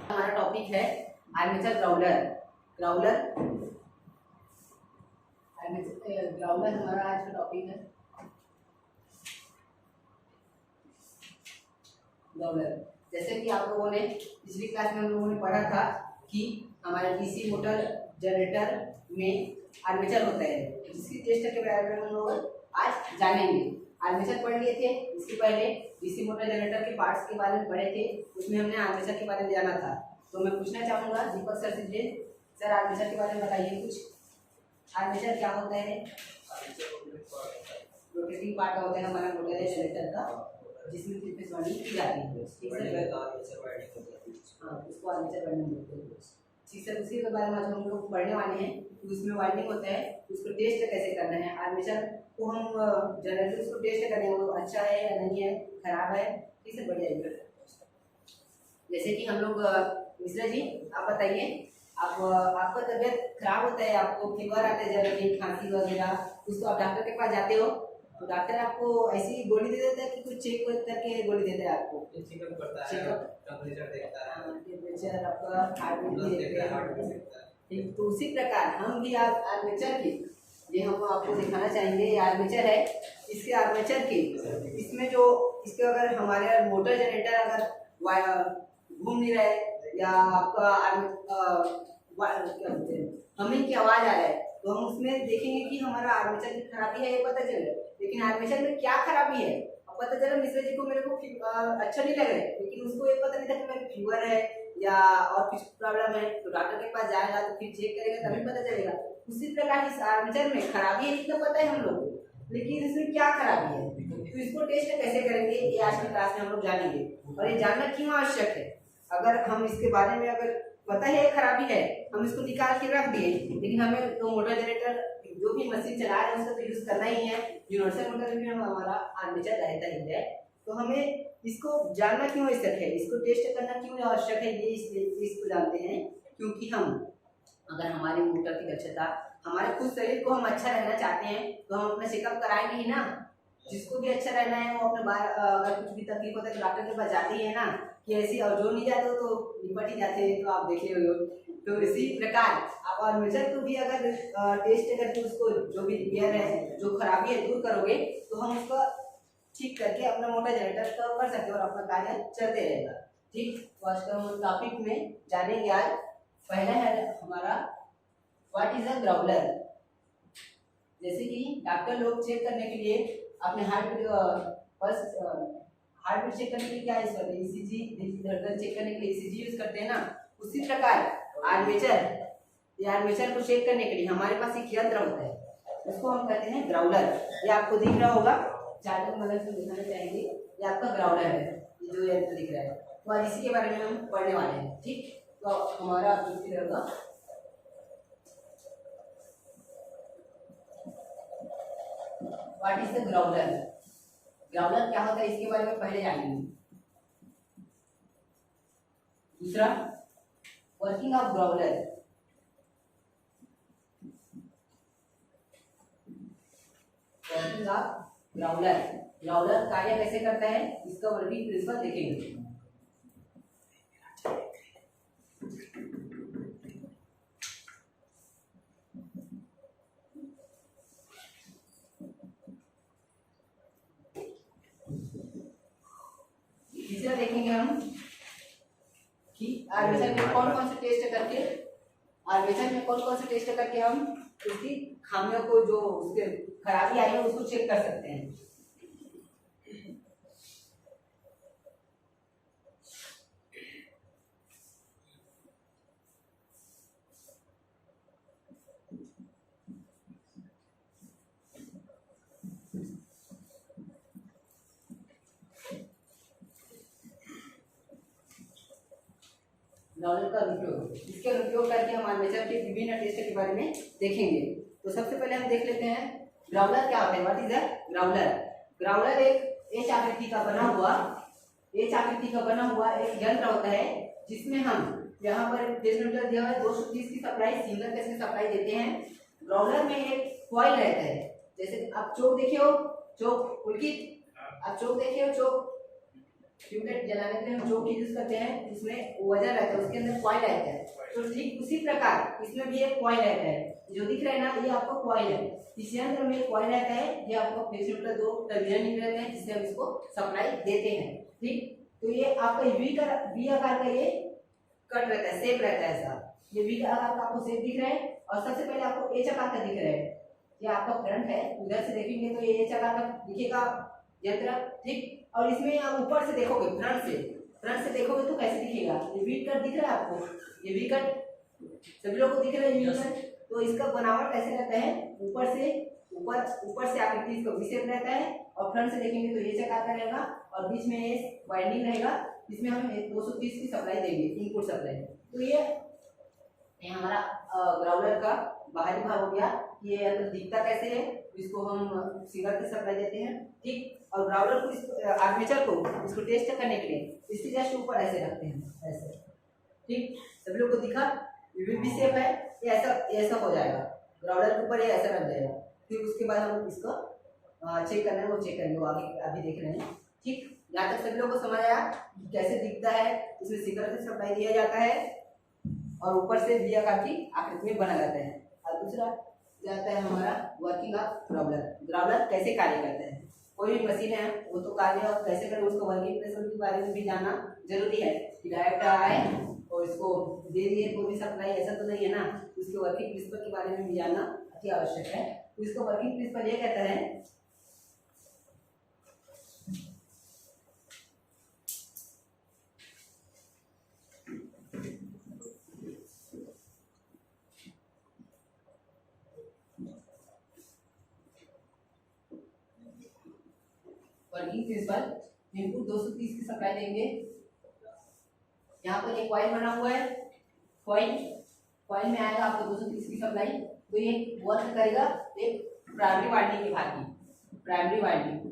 हमारा टॉपिक है armature Growler. Growler Growler हमारा आज का टॉपिक है। ग्राउलर जैसे कि आप लोगों ने पिछली क्लास में हम लोगों ने पढ़ा था कि हमारे डीसी मोटर जनरेटर में आर्मेचर होता है, जिसकी टेस्ट के बारे में हम लोग आज जानेंगे। आर्मेचर पढ़ लिए थे, इसके पहले डीसी मोटर जनरेटर के पार्ट्स के बारे में पढ़े थे, उसमें हमने आर्मेचर के बारे में जाना था। तो मैं पूछना चाहूँगा दीपक सर से, सर आर्मेचर के बारे में बताइए कुछ। आर्मेचर क्या होता है? रोटेटिंग पार्ट होता है हमारा मोटर जनरेटर का, जिसमें कितने वाइंडिंग की जाती है। ठीक है, हाँ, उसको आर्मेचर वाइंडिंग बोलते हैं। ठीक सर, उसी के बारे में आज हम लोग पढ़ने वाले हैं कि उसमें वाइंडिंग होता है, उसको टेस्ट कैसे करना है। आर्मेचर को हम जनरली उसको टेस्ट करेंगे, वो अच्छा है या नहीं है, खराब है। ठीक है, बढ़िया है। जैसे कि हम लोग मिश्रा जी आप बताइए, आप आपका तबीयत खराब होता है, आपको फीवर आता है, जरा खांसी वगैरह, उसको आप डॉक्टर के पास जाते हो तो डॉक्टर आपको ऐसी गोली दे देता है कि कुछ चेक करके गोली देता है आपको? चेकअप करता है, टेम्परेचर देखता है, टेम्परेचर आपका हार्ट बीट देखता है। ठीक, तो उसी प्रकार हम भी आज आर्मेचर की ये हम आपको दिखाना चाहेंगे। ये आर्मेचर है, इसके आर्मेचर की इसमें जो इसके अगर हमारे मोटर जनरेटर अगर घूम नहीं रहा है या आपका क्या बोलते हैं हमिंग की आवाज आ रहा है, तो हम उसमें देखेंगे कि हमारा आर्मेचर की खराबी है, ये पता चले। लेकिन आर्मेचर में क्या खराबी है अब पता चला। मिश्रा जी को मेरे को अच्छा नहीं लग रहा है, लेकिन उसको ये पता नहीं था कि मेरे फीवर है या और कुछ प्रॉब्लम है, तो डॉक्टर के पास जाएगा तो फिर चेक करेगा तभी पता चलेगा। उसी प्रकार इस आर्मेचर में खराबी है इतना पता है हम लोग को, लेकिन इसमें क्या खराबी है तो इसको टेस्ट कैसे करेंगे, ये आज की क्लास में हम लोग जानेंगे। और ये जानना क्यों आवश्यक है, अगर हम इसके बारे में अगर पता है खराबी है, हम इसको निकाल के रख दिए, लेकिन हमें तो मोटर जनरेटर जो भी मशीन चला रहे हैं उसका तो यूज करना ही है। यूनिवर्सल मोटर में हमारा आर्मेचर रहता ही है, तो हमें इसको जानना क्यों आवश्यक है, इसको टेस्ट करना क्यों आवश्यक है, ये इसको जानते हैं क्योंकि हम अगर हमारी मोटर की दक्षता, हमारे खुद शरीर को हम अच्छा रहना चाहते हैं तो हम अपना चेकअप कराएंगे ही ना। जिसको भी अच्छा रहना है वो अपने बार अगर कुछ भी तकलीफ होता है तो डॉक्टर के पास जाते ही है ना, कि ऐसी, और जो नहीं जाते हो तो निपट ही जाते हैं, तो आप देखे हुए हो। तो इसी प्रकार आप आर्मेचर को भी अगर टेस्ट करके उसको जो भी रिपेयर है, जो खराबी है दूर करोगे, तो हम उसको ठीक करके अपना मोटर जनरेटर का कर सकते हैं और अपना कार्य चलते रहेगा। ठीक, तो आज का हम टॉपिक में जानेंगे। आज पहला है हमारा व्हाट इज अ ग्राउलर। जैसे कि डॉक्टर लोग चेक करने के लिए अपने heart first heart beat check करने के लिए क्या यूज करते हैं, ईसीजी, धड़कन चेक करने के लिए ईसीजी यूज करते हैं ना। उसी प्रकार आर्मेचर को चेक करने के लिए हमारे पास एक यंत्र होता है, उसको हम कहते हैं ग्राउलर। ये आपको दिख रहा होगा, चार्ट की मदद से दिखाना चाहेंगे, ये आपका ग्राउलर है, ये जो यंत्र दिख रहा है। तो आज इसी के बारे में हम पढ़ने वाले हैं। ठीक, तो हमारा होगा what is the Growler. Growler क्या होता है इसके बारे में पहले जानेंगे। दूसरा, working of Growler. Working of Growler, Growler कार्य कैसे करता है इसका वर्किंग प्रिंसिपल देखेंगे। तीसरा देखेंगे हम कि आर्मेचर में कौन कौन से टेस्ट करके हम उसकी खामियों को, जो उसके खराबी आई है उसको चेक कर सकते हैं। ग्राउलर का उपयोग, इसके उपयोग करके हम आर्मेचर के विभिन्न टेस्ट के बारे में देखेंगे। तो सबसे पहले हम देख लेते हैं ग्राउलर क्या होता है। What is a Growler. Growler एक एच आकृति का बना हुआ एक यंत्र होता है, जिसमें हम यहाँ पर टेस्टमीटर दिया हुआ है, 230 की सप्लाई सिंगल फेज की सप्लाई देते हैं। ग्राउलर में एक कॉइल रहता है, जैसे आप चोक देखे हो, चोक पुलकित, आप चोक देखे हो, चोक ट्यूबलाइट जलाने के लिए हम जो चीज यूज करते हैं जिसमें वजन रहता है, उसके अंदर कॉइल रहता है, तो ठीक उसी प्रकार इसमें भी एक कॉइल रहता है। जो दिख रहा है ना, ये आपको कॉइल है। इस यंत्र में एक कॉइल रहता है, ये आपको फेसिमीटर दो टर्मिनल निकल रहते हैं जिससे हम इसको सप्लाई देते हैं। ठीक, तो ये आपका वी आकार का ये कट रहता है, शेप रहता है ऐसा। ये वी आकार का आपको शेप दिख रहा है, और सबसे पहले आपको एच आकार का दिख रहा है। ये आपका फ्रंट है, उधर से देखेंगे तो ये एच आकार का दिखेगा यंत्र। ठीक, और इसमें आप ऊपर से देखोगे, फ्रंट से देखोगे तो कैसे दिखेगा, ये वी कट दिख रहा है आपको, ये वी कट सभी लोगों को दिख रहा है वी कट। तो इसका बनावट कैसे रहता है, ऊपर से आकृति इसका वी शेप रहता है, और फ्रंट से देखेंगे तो ये चक्कर का रहेगा, और बीच में ये वाइंडिंग रहेगा, इसमें हम 230 की सप्लाई देंगे, इनपुट सप्लाई। तो ये हमारा ग्राउंडर का बाहरी भाग हो गया। ये अंदर दिखता कैसे है, इसको हम सिंगल की सप्लाई देते हैं। ठीक, और ग्राउंडर को आर्मेचर को इसको टेस्ट करने के लिए इसके जस्ट ऊपर ऐसे रखते हैं, ऐसे। ठीक, सभी लोग को दिखा, वी शेप है, ये ऐसा हो जाएगा, ग्राउंडर के ऊपर ये ऐसा रख जाएगा। फिर उसके बाद हम इसको चेक करना है, वो चेक करेंगे, वो आगे अभी देख रहे हैं। ठीक, यहाँ तक सभी लोग को समझ आया कि कैसे दिखता है, इसमें सिंगल से सप्लाई दिया जाता है, और ऊपर से वी आकार की आकृति में बना रहता है। और दूसरा जाता है हमारा वर्किंग ऑफ ग्राउंडर कैसे कार्य करता है। कोई भी मशीन है वो तो कार्य कैसे करे, उसको वर्किंग प्रेशर के बारे में भी जानना जरूरी है कि डायरेक्ट आए और इसको दे दिए कोई भी सप्लाई, ऐसा तो नहीं है ना। उसके वर्किंग प्रिंसिपल के बारे में भी जानना अति आवश्यक है। तो इसको वर्किंग प्रिंसिपल ये कहता है वर्किंग प्रिंसिपल, इनपुट 230 की सप्लाई देंगे। यहाँ पर एक कॉइल बना हुआ है, कॉइल में आएगा आपको 230 की सप्लाई। तो ये वर्क करेगा एक प्राइमरी वाइंडिंग की भांति, प्राइमरी वाइंडिंग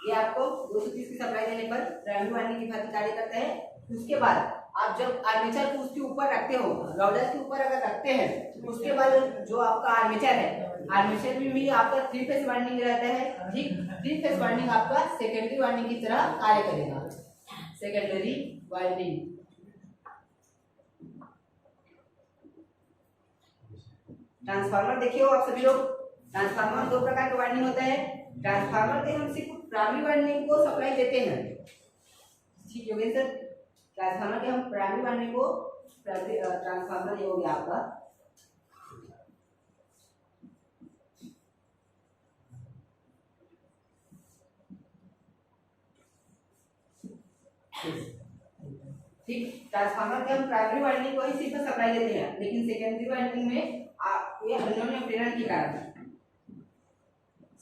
ये आपको 230 की सप्लाई देने पर प्राइमरी वाइंडिंग की भांति कार्य करता है। उसके बाद आप जब आर्मेचर को उसके ऊपर रखते हो, ग्राउंडर के ऊपर अगर रखते हैं, उसके बाद जो आपका आर्मेचर है, आर्मेचर में भी आपका 3 फेज वाइंडिंग रहता है। ठीक, 3 फेज वाइंडिंग आपका सेकेंडरी वाइंडिंग की तरह कार्य करेगा, सेकेंडरी वाइंडिंग। ट्रांसफार्मर देखिए आप सभी लोग, ट्रांसफार्मर 2 प्रकार के वाइंडिंग होता है। ट्रांसफार्मर के हम सिर्फ प्राइमरी वाइंडिंग को सप्लाई देते हैं। ठीक, योगेंद्र सर, ट्रांसफार्मर के हम प्राइमरी वाइंडिंग को, ट्रांसफार्मर ये हो गया आपका। ठीक, ट्रांसफार्मर के हम प्राइमरी वाइंडिंग को ही सिर्फ सप्लाई देते हैं, लेकिन सेकेंडरी वाइंडिंग में ये अन्योन्य प्रेरण के कारण,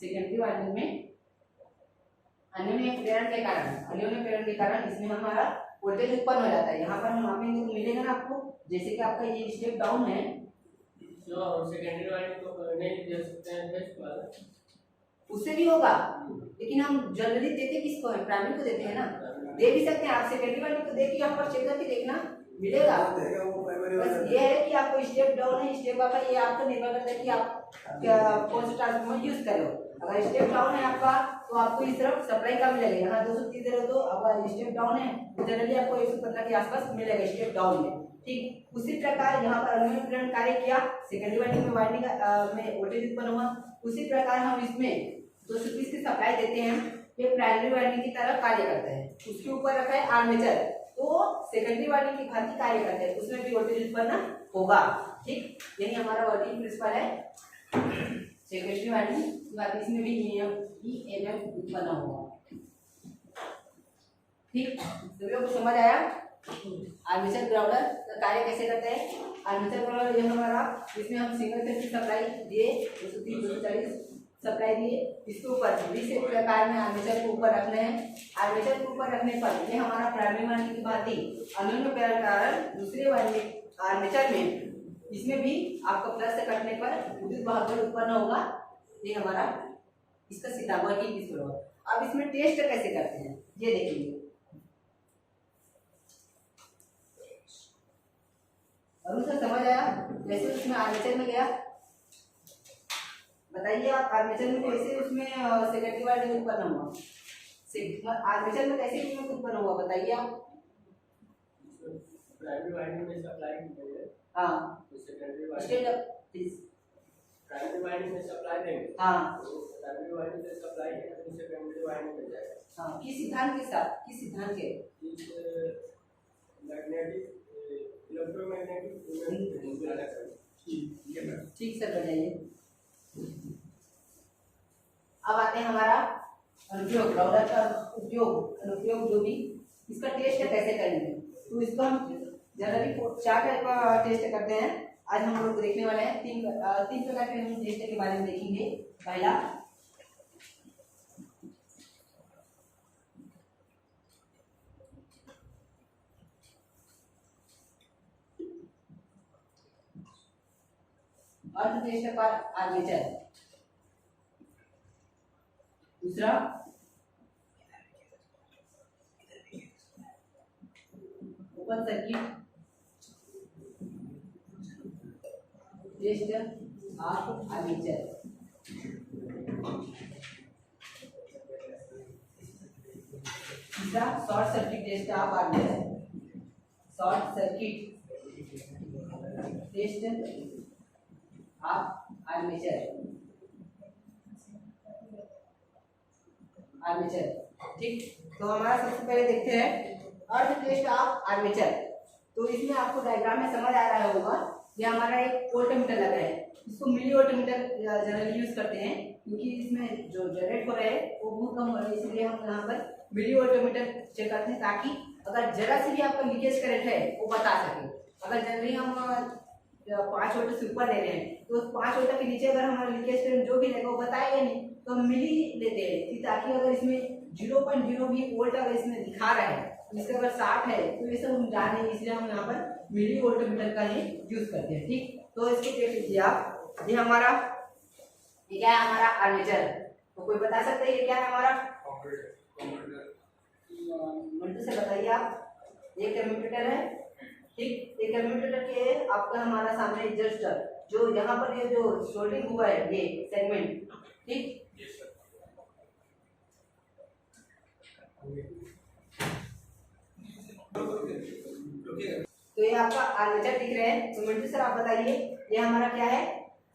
सेकेंडरी वाइंडिंग में अन्योन्य प्रेरण के कारण इसमें हमारा वोल्टेज उत्पन्न हो जाता है। यहाँ पर हम मापेंगे तो मिलेगा ना आपको, जैसे कि आपका ये स्टेप डाउन है, सेकेंडरी वाइंडिंग को नहीं दे सकते हैं फर्स्ट वाला, उससे भी होगा, लेकिन हम जनरली देते किसको है, प्राइमरी को देते हैं ना। दे भी सकते हैं आप, सेकेंडरी वाइंडिंग को देख के यहाँ पर चेक करके देखना मिलेगा। बस ये है कि आपको स्टेप डाउन है, स्टेप अप है, ये आपको निर्भर करता है कि आप कौन सा ट्रांसफार्मर यूज करो। अगर स्टेप डाउन है आपका तो आपको इस तरफ सप्लाई का मिलेगा, यहाँ 230 दे रहे हो तो अगर स्टेप डाउन है तो जनरली आपको 115 के आसपास मिलेगा स्टेप डाउन में। ठीक, उसी प्रकार यहाँ पर अन्योन्य प्रेरण कार्य किया, सेकेंडरी वाइंडिंग में में वोल्टेज उत्पन्न हुआ। उसी प्रकार हम इसमें 230 की सप्लाई देते हैं, ये प्राइमरी वाइंडिंग की तरह कार्य करता है। उसके ऊपर रखा है आर्मेचर, तो सेकेंडरी वाइंडिंग की भांति कार्य करते हैं, उसमें भी वोल्टेज उत्पन्न होगा। ठीक, यही हमारा वर्किंग प्रिंसिपल है सेकेंडरी वाइंडिंग, इसमें भी ईएमएफ उत्पन्न होगा। ठीक, सभी लोग को समझ आया आर्मेचर ग्राउंडर का कार्य कैसे करते हैं। आर्मेचर ग्राउंडर ये हमारा, इसमें हम सिंगल फेज की सप्लाई दिए 230 240 सप्लाई दिए, इसके ऊपर विशेष प्रकार में आर्मेचर को ऊपर रखना है। आर्मेचर को ऊपर रखने पर ये हमारा प्राइमरी वाइंडिंग की भांति अन्योन्य प्रेरण कारण दूसरे वाइंडिंग आर्मेचर में, इसमें भी आपका प्लस से कटने पर विद्युत वाहक बल उत्पन्न होगा। ये हमारा इसका सीधा वर्किंग प्रिंसिपल होगा। अब इसमें टेस्ट कैसे करते हैं ये देखेंगे। अरुण सर समझ आया, जैसे उसमें आर्मेचर में गया बताइए आप आर्मेचर में कैसे उसमें सेकेंडरी वाइंडिंग उत्पन्न हुआ, आर्मेचर में कैसे ईएमएफ उत्पन्न हुआ बताइए आप। प्राइमरी वाइंडिंग में सप्लाई देंगे, हाँ सेकेंडरी प्राइमरी वाइंडिंग में सप्लाई देंगे, हाँ प्राइमरी वाइंडिंग से सप्लाई है तो सेकेंडरी वाइंडिंग में जाएगा। हाँ किस सिद्धांत के साथ, किस सिद्धांत के, मैग्नेटिक इलेक्ट्रोमैग्नेटिक। ठीक सर बताइए। अब आते हैं हमारा अनुप्रयोग, राउटर का उपयोग, अनुप्रयोग जो भी इसका टेस्ट कैसे करेंगे, तो इसको हम जनरली 4 टाइप का टेस्ट करते हैं। आज हम लोग देखने वाले हैं तीन प्रकार के हम टेस्ट के बारे में देखेंगे। पहला अर्थ टेस्ट पर आर्मेचर, दूसरा open circuit test of armature, तीसरा short circuit test of armature, short circuit test of armature, ठीक। तो हमारा सबसे पहले देखते हैं अर्थ टेस्ट ऑफ आर्मेचर। तो इसमें आपको डायग्राम में समझ आ रहा होगा, ये हमारा एक वोल्टमीटर लगा है, इसको मिली वोल्टमीटर जनरली यूज करते हैं क्योंकि इसमें जो जनरेट हो रहा है वो बहुत कम हो रहा है, इसलिए हम यहाँ पर मिली वोल्टमीटर चेक करते हैं ताकि अगर जरा सी भी आपका लीकेज करंट है वो बता सके। अगर जनरली हम 5 वोल्ट से ऊपर ले रहे हैं तो 5 वोल्ट के नीचे अगर हमारा लीकेज करंट जो भी रहेगा वो बताएगा नहीं, तो हम मिली लेते हैं ताकि अगर इसमें 0.0 भी वोल्ट अगर इसमें दिखा रहा है, इसका अगर 60 है तो ये सब हम जाने, इसलिए हम यहाँ पर मिली वोल्टमीटर का ही यूज करते हैं, ठीक। तो इसको देख लीजिए आप, ये हमारा, ये क्या है हमारा आर्मेचर, तो कोई बता सकता है ये क्या है हमारा, मंटू से बताइए आप। ये कम्यूटेटर है, ठीक। ये कम्यूटेटर के आपका हमारा सामने रजिस्टर जो यहाँ पर ये जो सोल्डिंग हुआ है ये सेगमेंट, ठीक। तो ये आपका आर्मेचर दिख रहे हैं, तो मिंटू सर आप बताइए ये हमारा क्या है,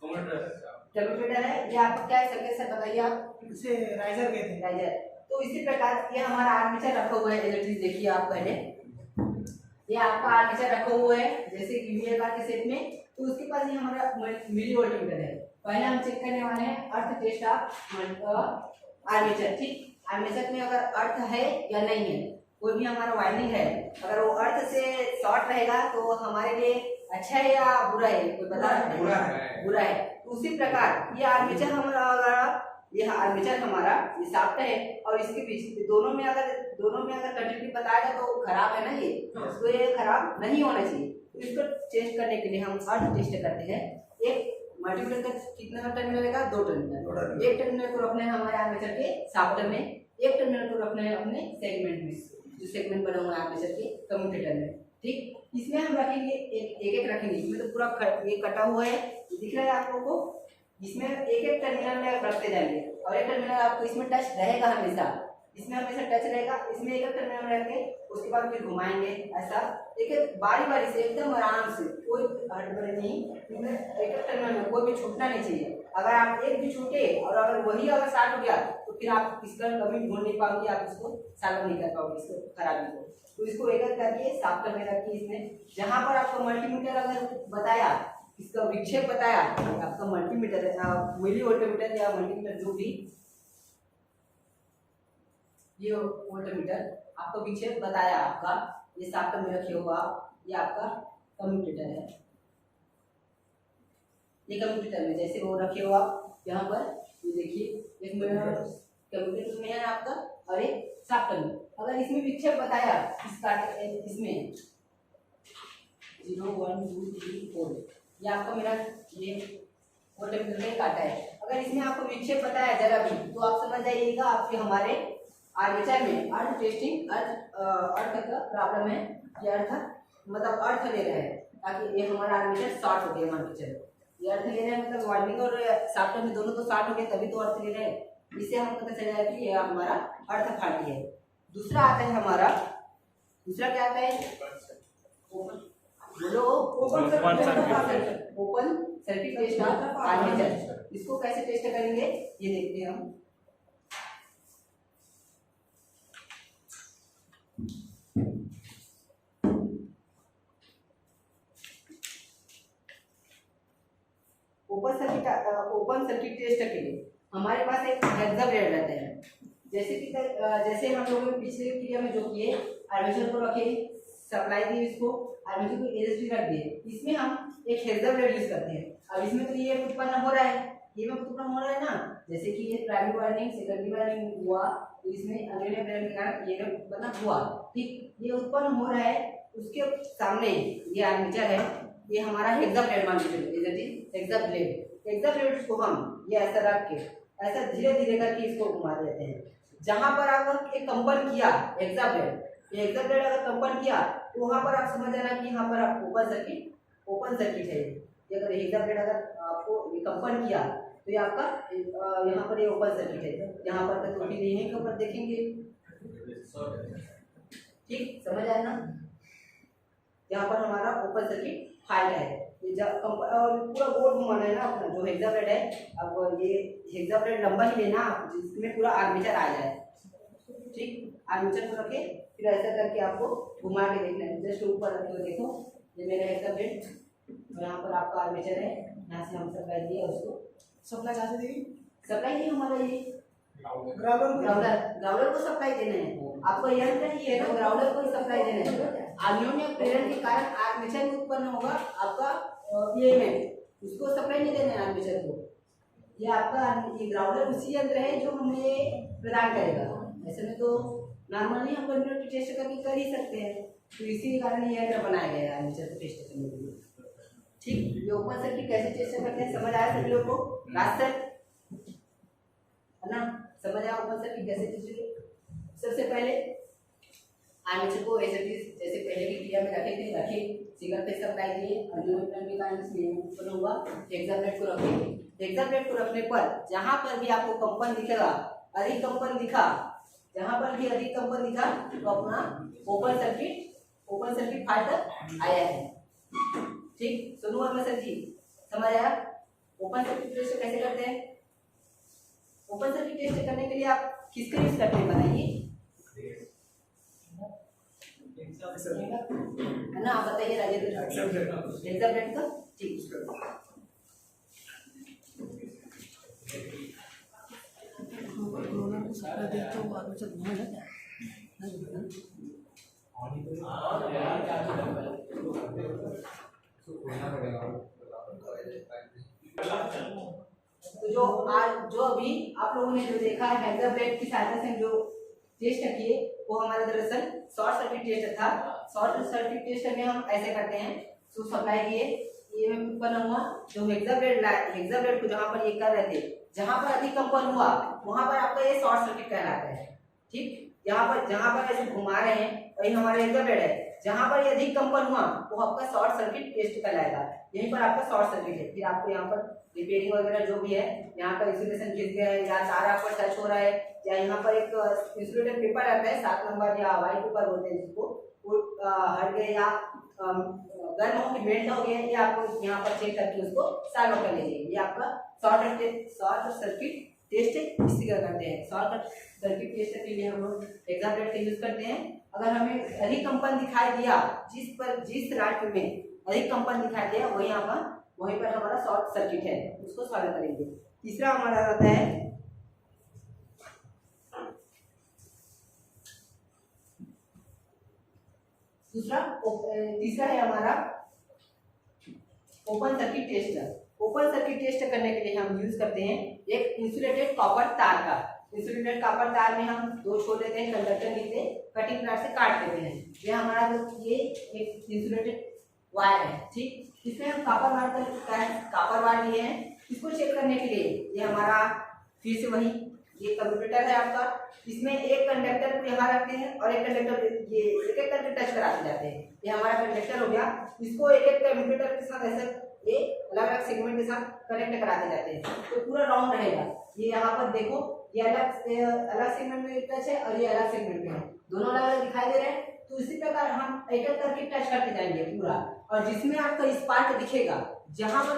कम्यूटेटर है, ये आपका क्या है संकेत सर बताइए आप। इसे राइजर कहते हैं। राइजर, तो इसी प्रकार ये हमारा आर्मेचर रखा हुआ है इलेक्ट्रिक, देखिए आप पहले ये आपका आर्मेचर रखा हुआ है जैसे कि वी आकार के सेट में, तो उसके पास ये हमारा मिली वोल्टमीटर है। पहले हम चेक करने वाले हैं अर्थ टेस्ट ऑफ आर्मेचर, ठीक। आर्मेचर में अगर अर्थ है या नहीं है, कोई भी हमारा वाइंडिंग है अगर वो अर्थ से शॉर्ट रहेगा तो हमारे लिए अच्छा है या बुरा है, कोई बता सकता है? बुरा है। तो उसी प्रकार ये आर्मेचर हमारा, ये आर्मेचर हमारा ये शाफ्ट है और इसके बीच दोनों में अगर कंटिन्यूटी बताएगा तो खराब है ना, ये तो ये खराब नहीं होना चाहिए। तो इसको चेंज करने के लिए हम अर्थ टेस्ट करते हैं। एक मल्टीमीटर का कितना टर्मिनल रहेगा, 2 टर्मिनल, एक टर्मिनल को रखना है हमारे आर्मेचर के शाफ्ट में, एक टर्मिनल को रखना है अपने सेगमेंट में, जो सेगमेंट बना हुआ है आर्मेचर के कम्यूटेटर में, ठीक। इसमें हम रखेंगे एक रखेंगे, इसमें तो पूरा ये कटा हुआ है दिख रहा है आप लोगों को, इसमें एक टर्मिनल में रखते जाएंगे और एक टर्मिनल आपको इसमें टच रहेगा हमेशा, इसमें हमेशा टच रहेगा, इसमें एक टर्मिनल में रख के उसके बाद फिर घुमाएंगे ऐसा, एक बारी से एकदम आराम से, कोई हड़बड़ी नहीं, इसमें एक टर्मिनल में कोई भी छूटना नहीं चाहिए। अगर आप एक भी छूटे और अगर वही अगर स्टार्ट हो गया तो फिर आप इसका कभी ढूंढ नहीं पाओगे, आप इसको सॉल्व नहीं कर पाओगे इसको खराबी को। तो इसको एक करके साफ करके रखिए। इसमें जहां पर आपको मल्टीमीटर अगर बताया, इसका विक्षेप बताया, आपका मल्टीमीटर मिली वोल्टमीटर या मल्टीमीटर जो भी ये वोल्टमीटर आपको विक्षेप बताया, आपका ये शाफ्ट में रखे हुआ ये आपका कम्यूटेटर है, ये कम्यूटेटर में जैसे वो रखे हुआ यहाँ पर ये देखिए एक कम्यूटेटर में है आपका और एक शाफ्ट में, अगर इसमें विक्षेप बताया इसमें 0 1 2 3 4 ये आपका मेरा ये वोल्टमीटर में काटा है, अगर इसमें आपको विक्षेप बताया जरा भी तो आप समझ जाइएगा आपके हमारे आर्मेचर में अर्थ टेस्टिंग अर्थ का प्रॉब्लम है, ये अर्थ मतलब अर्थ ले रहे हैं ताकि ये हमारा आर्मेचर शॉर्ट हो गया, मान के चलो ये अर्थ ले रहे हैं मतलब वार्निंग और शाफ्ट में दोनों तो शार्ट हो गए तभी तो अर्थ ले रहे हैं। इससे हमें पता चल जाएगा कि ये हमारा अर्थ फाटी है। दूसरा आता है हमारा, दूसरा क्या आता है? बोलो open circuit test of armature. इसको कैसे टेस्ट करेंगे ये देखते हैं हम। ओपन सर्किट टेस्ट के लिए हमारे पास एक हेक्सा ब्लेड रहता है। जैसे हम लोगों ने पिछले क्रिया में जो किए, आर्मेचर को रखे, सप्लाई दी, इसको आर्मेचर को एलएसडी रख दिए, इसमें हम एक हेक्सा ब्लेड यूज करते हैं। अब इसमें तो ये उत्पन्न हो रहा है, ये में उत्पन्न हो रहा है ना, जैसे कि ये प्राइमरी वायरिंग सेकेंडरी वायरिंग हुआ तो इसमें अन्य प्रेरण के कारण ये उत्पन्न हुआ। ठीक, ये उत्पन्न हो रहा है, उसके सामने ये आर्मेचर है, ये हमारा हेक्सा ब्लेड मान लीजिए, हेक्सा ब्लेड। हेक्सा ब्लेड को हम ये ऐसा रख के ऐसा धीरे धीरे करके इसको घुमा देते हैं। जहां पर अगर एक कंपन किया हेक्सा ब्लेड, ये हेक्सा ब्लेड अगर कंपन किया तो वहां पर आप समझ जाना कि यहाँ पर आप ओपन सर्किट है। ये अगर हेक्सा ब्लेड अगर आपको कंपन किया तो ये आपका यहाँ पर ये ओपन सर्किट है। यहाँ पर तो भी नहीं है कि ऊपर देखेंगे। ठीक, समझ आया ना? यहाँ पर हमारा ओपन सर्किट फाइल है। और पूरा गोल घुमाना है ना अपना जो हेक्सा ब्लेड है। अब ये हेक्सा ब्लेड लंबा ही लेना जिसमें पूरा आर्मेचर आ जाए। ठीक, आर्मेचर को रखे फिर ऐसा करके आपको घुमा के देखना है। जस्ट ऊपर रख के देखो, ये मेरा हेक्सा ब्लेड, यहाँ पर आपका आर्मेचर है, यहाँ से हम सप्लाई दिए उसको। सप्लाई कहाँ से देंगे? सप्लाई नहीं हमारा ये ग्राउंडर को सप्लाई देना है। आपको यंत्र ही है ना, ग्राउंडर को सप्लाई देना है। अन्योन्य प्रेरण के कारण आर्मेचर में उत्पन्न होगा आपका ईएमएफ, उसको सप्लाई नहीं देना है आर्मेचर को। ये आपका ये ग्राउंडर उसी यंत्र है जो हमें प्रदान करेगा। ऐसे में तो नॉर्मली हम कंटिन्यूटी टेस्ट करके कर ही सकते हैं, तो इसी कारण ये यंत्र बनाया गया है आर्मेचर को टेस्ट करने के लिए। ठीक, ये ओपन सर्किट कैसे टेस्ट करते हैं समझ आया सभी लोगों को? लास्ट तक है ना, समझ आया ओपन सर्किट कैसे टेस्ट? सबसे पहले आर्मेचर को जैसे पहले की क्रिया में रखे सिंगल फेज सप्लाई दिए, अन्योन्य प्रेरण के कारण इसमें उत्पन्न हुआ। हेक्सा ब्लेड को रखेंगे, हेक्सा ब्लेड को रखने पर जहां पर भी आपको कंपन दिखेगा, अधिक कंपन दिखा, जहां पर भी अधिक कंपन दिखा तो अपना ओपन सर्किट फाल्ट आया है। ठीक, सुनो आर्मेचर जी, समझ आया? ओपन सर्किट टेस्ट कैसे करते हैं? ओपन सर्किट टेस्ट करने के लिए आप किसका यूज करते हैं बताइए, है ना? आप बताइए राजेंद्र। हेक्सा ब्लेड का। ठीक, तो जो अभी आप लोगों ने जो देखा है हेक्सा ब्लेड की सहायता से जो टेस्ट किए वो हमारा दरअसल शॉर्ट सर्किट टेस्ट था। शॉर्ट सर्किट टेस्ट में हम ऐसे करते हैं, तो सप्लाई दिए, ये में उत्पन्न हुआ जो हेक्सा ब्लेड को जहां पर ये कर रहे थे, जहां पर अधिक कंपन हुआ वहां पर आपका ये शॉर्ट सर्किट कहलाता है। ठीक, जहां पर ऐसे घुमा रहे हैं वही हमारा हेक्सा ब्लेड है, जहां पर ये अधिक कंपन हुआ वो आपका शॉर्ट सर्किट टेस्ट कहलाएगा। यहीं पर आपका शॉर्ट सर्किट है। फिर आपको यहाँ पर रिपेयरिंग वगैरह जो भी है, यहाँ पर इंसुलेशन खिंच गया है या तार आप पर टच हो रहा है, या यहाँ पर एक इंसुलेटेड पेपर आता है 7 नंबर या व्हाइट पेपर बोलते हैं जिसको, वो हट गए या गर्म हो के मेल्ट हो गया, ये आपको यहाँ पर चेक करके उसको सॉल्व कर लीजिए। ये आपका शॉर्ट सर्किट टेस्ट इसी का करते हैं। शॉर्ट सर्किट टेस्ट के लिए हम लोग हेक्सा ब्लेड का यूज करते हैं। अगर हमें अधिक कंपन दिखाई दिया, जिस राइट में अधिक कंपन दिखाई दिया वहीं पर हमारा शॉर्ट सर्किट है, उसको सॉल्व करेंगे। तीसरा हमारा रहता है तीसरा है हमारा open circuit test. Open circuit test करने के लिए हम यूज करते हैं एक इंसुलेटेड कॉपर तार का। इंसुलेटेड कॉपर तार में हम 2 छोड़ देते हैं, कंडक्टर नीचे कटिंग प्लाट से काट देते हैं। ये हमारा ये एक इंसुलेटेड वायर है। ठीक, इसमें हम कॉपर वायर लिए हैं। इसको चेक करने के लिए ये हमारा फिर से वही ये कंप्यूटर है आपका, इसमें एक कंडक्टर को यहाँ रखते हैं और एक कंडक्टर ये एक करके टच कराते जाते हैं। ये हमारा कंडक्टर हो गया, इसको एक कंप्यूटर के साथ ऐसे ये अलग अलग सेगमेंट के साथ कनेक्ट कराते जाते हैं, तो पूरा राउंड रहेगा। ये यहाँ पर देखो, ये अलग सेगमेंट में टच है और ये अलग सेगमेंट में है, दोनों अलग अलग दिखाई दे रहे हैं। तो इसी प्रकार हम एक एक करके टच करते जाएंगे पूरा, और जिसमें आपका स्पार्क दिखेगा, जहां पर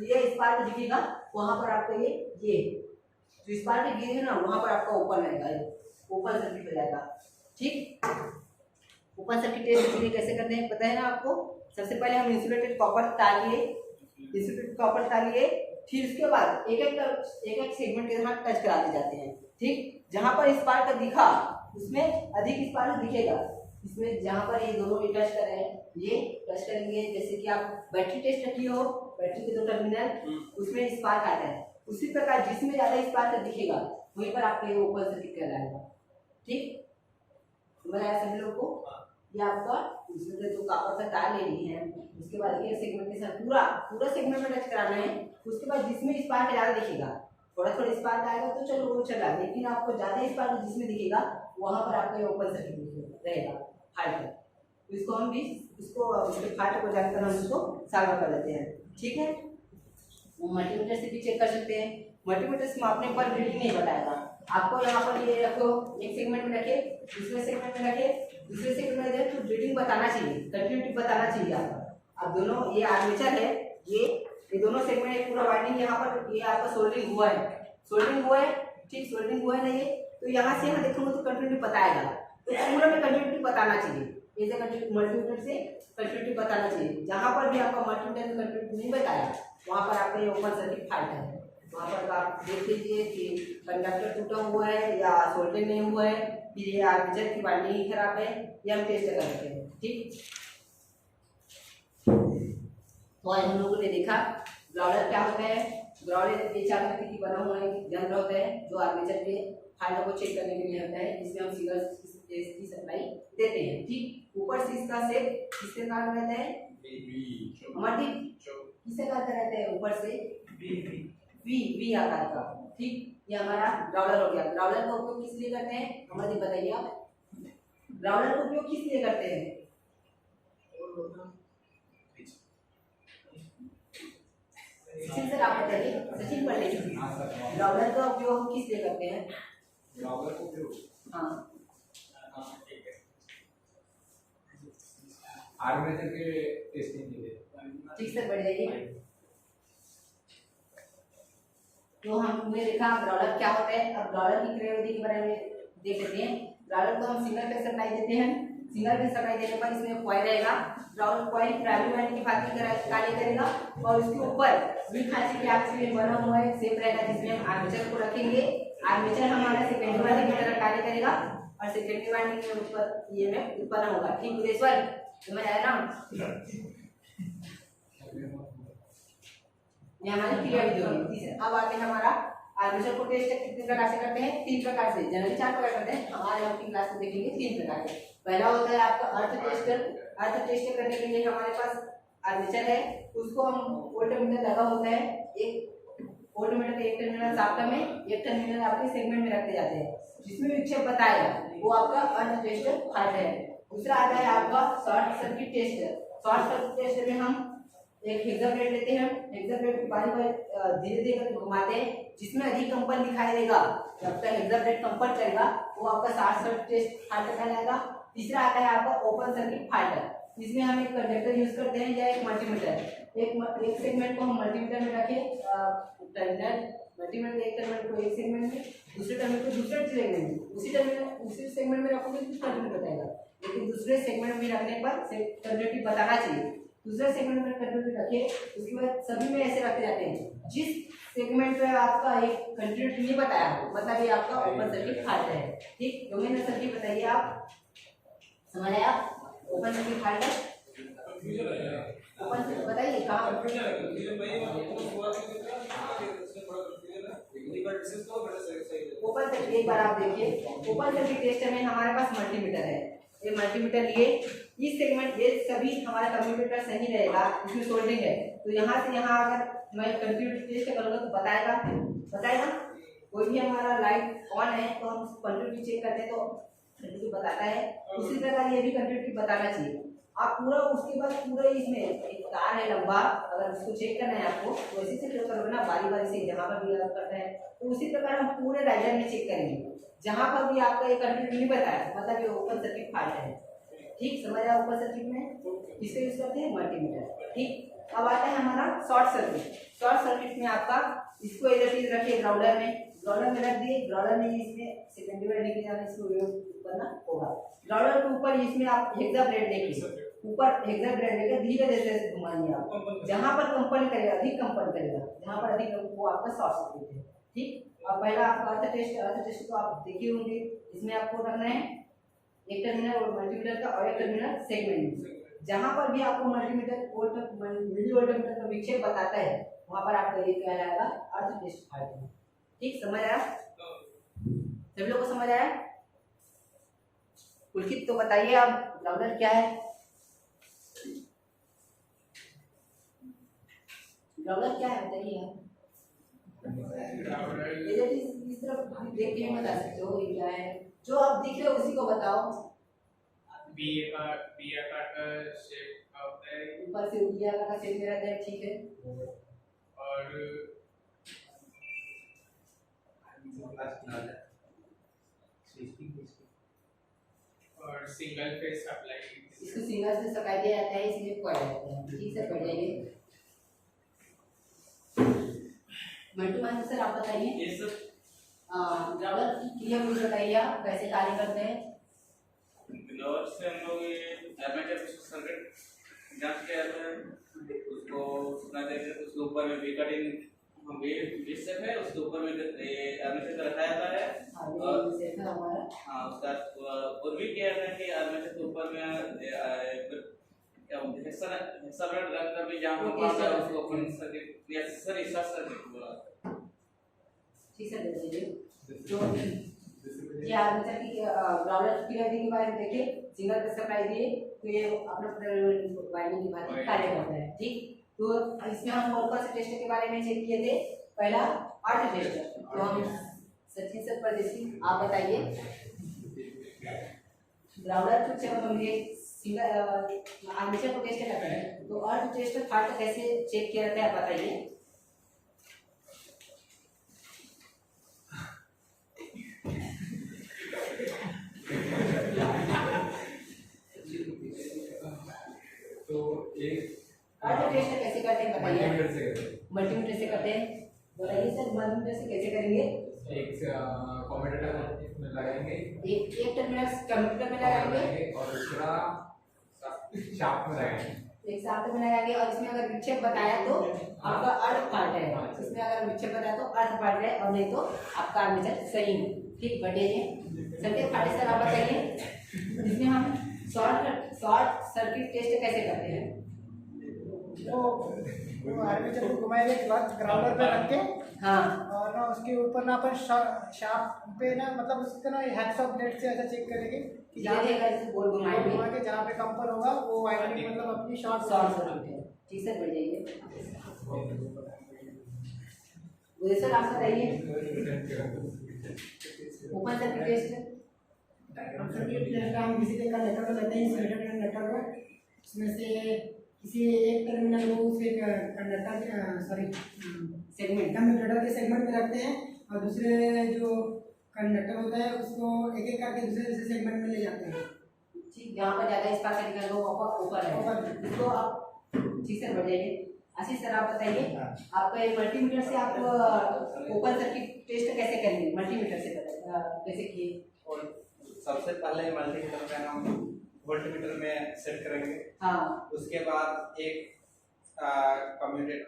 ये स्पार्क दिखेगा वहां पर आपका ये जो स्पार्क गिरे ना वहां पर आपका ओपन रहेगा, ओपन सर्किट हो जाएगा। ठीक, ओपन सर्किट टेस्ट के लिए कैसे करते हैं पता है ना आपको। सबसे पहले हम इंसुलेटेड कॉपर डालिए, फिर उसके बाद एक एक सेगमेंट के साथ टच कराते जाते हैं। ठीक, जहां पर स्पार्क दिखा उसमें अधिक स्पार्क दिखेगा, इसमें जहां पर ये दोनों भी टच कर रहे हैं, ये टच करेंगे। जैसे कि आप बैटरी टेस्ट किए हो, बैटरी के 2 टर्मिनल उसमें स्पार्क आता है, उसी प्रकार जिसमें ज्यादा स्पार्क दिखेगा वहीं पर आपके ओपन सर्किट कहलाएगा। ठीक, समझ आया सभी लोग को। ये आपका उसमें से जो कॉपर का तार ले ली है, उसके बाद ये सेगमेंट के साथ पूरा सेगमेंट में टच कराना है। उसके बाद जिसमें स्पार्क ज्यादा दिखेगा, थोड़ा स्पार्क आएगा तो चलो वो चला, लेकिन आपको ज्यादा स्पार्क जिसमें दिखेगा वहां पर आपका ओपन सर्किट रहेगा, फाल्ट। तो इसको हम भी फाल्ट को जानकर हम इसको सॉल्व कर लेते हैं। ठीक है, वो मल्टीमीटर से भी चेक कर सकते हैं। मल्टीमीटर से मापने पर रीडिंग नहीं बताएगा आपको। यहाँ पर ये रखो, एक सेगमेंट में रखे, दूसरे सेगमेंट में रखे, दूसरे सेगमेंट में रखे, तो रीडिंग बताना चाहिए, कंटिन्यूटी बताना चाहिए आपका। अब दोनों ये आर्मेचर है, ये दोनों सेगमेंट एक पूरा वाइंडिंग, यहाँ पर ये आपका सोल्डरिंग हुआ है, ठीक, सोल्डरिंग हुआ है ना ये, तो यहाँ से मैं देखूंगा तो कंटिन्यूटी बताएगा, तो पूरा में कंटिन्यूटी बताना चाहिए। ऐसे मल्टीमीटर से कंटिन्यूटी बताना चाहिए। जहाँ पर भी आपका मल्टीमीटर में कंटिन्यूटी नहीं बताया वहाँ पर आपका ये ओपन सर्किट फाल्ट है। वहाँ पर आप देख लीजिए कि कंडक्टर टूटा हुआ है या सोल्डरिंग नहीं हुआ है, फिर ये आर्मेचर की वाइंडिंग खराब है, ये हम टेस्ट करते हैं। ठीक, तो आज हम लोगों ने देखा ग्राउंडर क्या होता है। ग्राउंडर ये 4 आकृति की बना हुआ एक यंत्र होता है जो आर्मेचर के फाल्ट को चेक करने के लिए होता है, जिसमें हम सिग्नल की सप्लाई देते हैं। ठीक, ऊपर से इसका शेप किस प्रकार का रहता है, हमारे किस आकार का रहता है, ऊपर से वी आकार का। ठीक, ये हमारा ग्राउंडर हो गया। ग्राउंडर का उपयोग किस लिए करते हैं हमारे बताइए आप, ग्राउंडर का उपयोग किस लिए करते हैं। सचिन सर आप बताइए, सचिन पढ़ लीजिए, ग्राउंडर का उपयोग किस लिए करते हैं। ग्राउंडर का उपयोग, हाँ, आर्मेचर के टेस्टिंग के लिए। ठीक सर, बढ़ जाइए। तो हमने देखा ग्राउंडर क्या होता है। अब ग्राउंडर की क्रियाविधि के बारे में देख लेते हैं। ग्राउंडर को हम सिंगल फेज सप्लाई देते हैं। सिंगल फेज सप्लाई देने पर इसमें कॉइल रहेगा, ग्राउंड कॉइल प्राइमरी वाइंडिंग की भांति कार्य करेगा, और उसके ऊपर वी खांची के आपसे बना हुआ एक शेप रहेगा जिसमें हम आर्मेचर को रखेंगे। आर्मेचर हमारा सेकेंडरी वाइंडिंग की तरह कार्य करेगा और सेकेंडरी वाइंडिंग के ऊपर ईएमएफ उत्पन्न होगा। ठीक उदेश्वर, समझ आया ना। ये हमारी क्रियाविधि होगी। अब आते हैं हमारा आर्मेचर को टेस्ट कितने प्रकार से करते हैं, 3 प्रकार से, जनरली 4 प्रकार करते हैं, हमारे यहाँ की क्लास में देखेंगे 3 प्रकार के। पहला होता है आपका अर्थ टेस्टर। अर्थ टेस्ट करने के लिए हमारे पास आर्मेचर है, उसको हम वोल्टमीटर लगा होता है, एक वोल्टमीटर का एक टर्मिनल साफ्ट में, एक टर्मिनल आपके सेगमेंट में रखते जाते हैं, जिसमें विक्षेप बताएगा, वो आपका अर्थ टेस्टर फाल्ट है। दूसरा आता है आपका short circuit tester. Short circuit tester में हम एक हेक्सा प्लेट लेते हैं, हेक्सा प्लेट को बारी बारी धीरे धीरे घुमाते हैं, जिसमें अधिक कंपन दिखाई देगा, जब तक हेक्सा प्लेट कंपन करेगा वो आपका शॉर्ट सर्किट टेस्ट फाल्ट कहलाएगा। तीसरा आता है आपका ओपन सर्किट फाल्ट। इसमें हम एक कंडक्टर यूज करते हैं या एक मल्टीमीटर। एक सेगमेंट को हम मल्टीमीटर में रखें, टर्मिनल मल्टीमीटर एक टर्मिनल को एक सेगमेंट में, दूसरे टर्मिनल को दूसरे सेगमेंट में, उसी सेगमेंट में रखोगे तो कंटिन्यूटी बताएगा, लेकिन दूसरे सेगमेंट में रखने पर कंटिन्यूटी बताना चाहिए। दूसरे सेगमेंट में कंटिन्यूटी रखिए, उसके बाद सभी में ऐसे रखे जाते हैं। जिस सेगमेंट पे आपका एक कंटिन्यूटी नहीं बताया हो, मतलब ये आपका ओपन सर्किट फाल्ट है। ठीक, डोमेन सर्किट बताइए आप, समझ आया। ओपन सर्किट फाल्ट है, ओपन सर्किट बताइए कहाँ। ओपन सर्किट एक बार आप देखिए, ओपन सर्किट टेस्टर में हमारे पास मल्टीमीटर है। ये मल्टीमीटर लिए इस सेगमेंट, ये सभी हमारा कम्यूटेटर सही रहेगा, इसमें सोल्डरिंग है, तो यहाँ से यहाँ अगर मैं कंटिन्यूटी टेस्ट करूँगा तो बताएगा। कोई भी हमारा लाइट ऑन है तो हम कंटिन्यूटी चेक करते हैं तो कंटिन्यूटी बताता है, उसी प्रकार ये भी कंटिन्यूटी बताना चाहिए। आप पूरा उसके बाद पूरा इसमें एक तार है लंबा, अगर उसको चेक करना है आपको तो इसी से चेक करोगे ना, बारी बारी से जहाँ पर भी आप करता है तो उसी प्रकार हम पूरे राइजर में चेक करेंगे। जहाँ पर भी आपका ये कंटिन्यू नहीं बताया मतलब ये ओपन सर्किट फाल्ट है। ठीक, समझ आया? ओपन सर्किट में किसका यूज करते हैं? मल्टीमीटर। ठीक, अब आता है हमारा शॉर्ट सर्किट। शॉर्ट सर्किट में आपका इसको इधर चीज रखिए ग्राउंडर में रख दिए। ग्राउंडर में इसमें सेकेंडरी वाइंडिंग के लिए इसको प्रयोग करना होगा। ग्राउंडर के ऊपर इसमें आप हेक्सा ब्लेड देखिए, ऊपर हेक्सा ब्लेड लेकर धीरे धीरे घुमाएंगे आप। जहाँ पर कंपन करेगा, अधिक कंपन करेगा, जहाँ पर अधिक वो आपका शॉर्ट सर्किट है। ठीक, और पहला आपका अर्थ टेस्ट तो आप देखे होंगे। इसमें आपको रखना है एक टर्मिनल और मल्टीमीटर का और एक टर्मिनल सेगमेंट। जहाँ पर भी आपको मल्टीमीटर मिली वोल्टमीटर का विक्षेप बताता है वहाँ पर आपका ये कहलाएगा अर्थ टेस्ट फाल्ट। ठीक, समझ आया? सभी लोग को समझ आया? पुलकित तो बताइए आप, ग्राउंडर क्या है? ग्राउंडर क्या है बताइए आप। इस तरफ देख के बता सकते हो ये क्या है, जो आप दिख रहे हो उसी को बताओ। बी आकार का शेप का होता है, ऊपर से बी आकार का शेप में रहता है। ठीक है, और सिंगल फेस सप्लाई, इसको सिंगल से सप्लाई दिया जाता है, इसलिए कॉइल रहता है। ठीक से पढ़ जाइए। मंटू मान सर आप बताइए ये सब ग्राउंडर की क्रिया मुझे बताइए, आप कैसे कार्य करते हैं? ग्राउंडर से हम लोग ये आर्मेचर सर्किट जांच किया जाता है, उसको सुना देते हैं। उसके ऊपर में वी कटिंग सेट है, उसके ऊपर में ये आर्मेचर रखा जाता है। और सेट है हमारा, हाँ, उसका और भी किया जाता है कि आर्मेचर के ऊपर में क्या हेक्सागोनल रंग का भी जहाँ पर उसको ओपन सर्किट या सर इस सर्किट बोला। ठीक है, देखिए जो ये आर्मेचर की ग्राउंडर की क्रिया के बारे में देखिए। सिंगल पे सप्लाई दिए तो ये अपना वाइंडिंग की बात कार्य करता है। ठीक, तो इसमें हम कौन से टेस्ट के बारे में चेक किए थे? पहला अर्थ टेस्ट। तो हम सचिन सर परदेसी आप बताइए ग्राउंडर को जब हम ये सिंगल आर्मेचर को टेस्ट करते हैं तो अर्थ टेस्ट फाल्ट कैसे चेक किया जाता है बताइए। तो एक अर्थ टेस्ट कैसे करते हैं बताइए। मल्टीमीटर से करते हैं। मल्टीमीटर से करते हैं, बताइए सर मल्टीमीटर से कैसे करेंगे? एक कम्यूटेटर में लगाएंगे, एक टर्मिनल कंप्यूटर में लगाएंगे और दूसरा शाफ्ट में लगाएंगे। एक साथ में लगाएंगे और इसमें अगर विक्षेप बताया तो आपका अर्थ फाल्ट है, इसमें अगर विक्षेप बताया तो अर्थ फाल्ट है और नहीं तो आपका आर्मेचर सही है। ठीक, बढ़िए संकेत फाटे सर आप बताइए इसमें हम शॉर्ट सर्किट टेस्ट कैसे करते हैं? वो आर्मेचर को घुमाएंगे के बाद ग्राउंडर पे रख के, हाँ, और ना उसके ऊपर ना अपन शाफ्ट पे ना मतलब उसके ना हैक्सा ब्लेड से ऐसा चेक करेंगे कि जहाँ पे गोल घुमाएंगे घुमा के जहाँ पे कंपन होगा वो वाइंडिंग मतलब अपनी शॉर्ट सर्किट है। ठीक सर, बढ़ जाइए सर आप बताइए ओपन सर्किट टेस्ट। हम किसी का नेटवर्क लेते हैं, सिलेक्टेड नेटवर्क उसमें से किसी एक टर्मिनल को उसके कंडक्टर सेगमेंट कंडक्टर के सेगमेंट में रखते हैं और दूसरे जो कंडक्टर होता है उसको एक एक करके दूसरे सेगमेंट में ले जाते हैं। ठीक, जहाँ पर ज़्यादा स्पार्क निकल वो ऊपर है, इसको आप ठीक से बढ़ जाइए। आशीष सर आप बताइए आपका ये मल्टीमीटर से आप ओपन सर्किट टेस्ट कैसे करेंगे? मल्टीमीटर से कैसे किए? सबसे पहले मल्टीमीटर में हम वोल्टमीटर में सेट करेंगे। हाँ, उसके बाद एक कम्यूटेटर